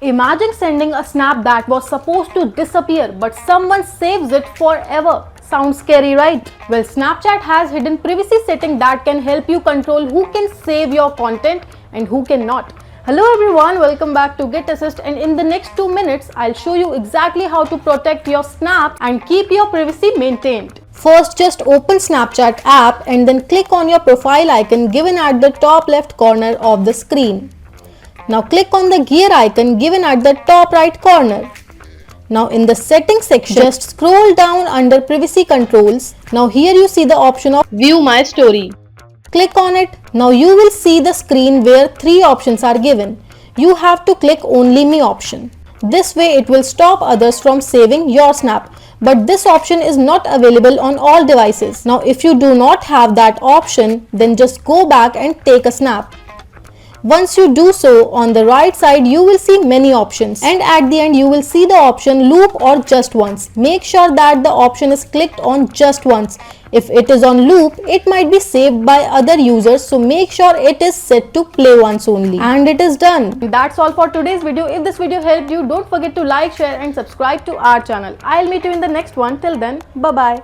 Imagine sending a snap that was supposed to disappear but someone saves it forever. Sounds scary, right? Well, Snapchat has hidden privacy setting that can help you control who can save your content and who cannot. Hello everyone, welcome back to Get Assist, and in the next 2 minutes, I'll show you exactly how to protect your Snap and keep your privacy maintained. First, just open Snapchat app and then click on your profile icon given at the top left corner of the screen. Now click on the gear icon given at the top right corner. Now in the settings section, just scroll down under privacy controls. Now here you see the option of view my story. Click on it. Now you will see the screen where 3 options are given. You have to click only me option. This way it will stop others from saving your snap. But this option is not available on all devices. Now if you do not have that option, then just go back and take a snap. Once you do so, on the right side you will see many options, and at the end you will see the option loop or just once. Make sure that the option is clicked on just once. If it is on loop, it might be saved by other users, so make sure it is set to play once only. And it is done. That's all for today's video. If this video helped you, don't forget to like, share and subscribe to our channel. I'll meet you in the next one. Till then, bye bye.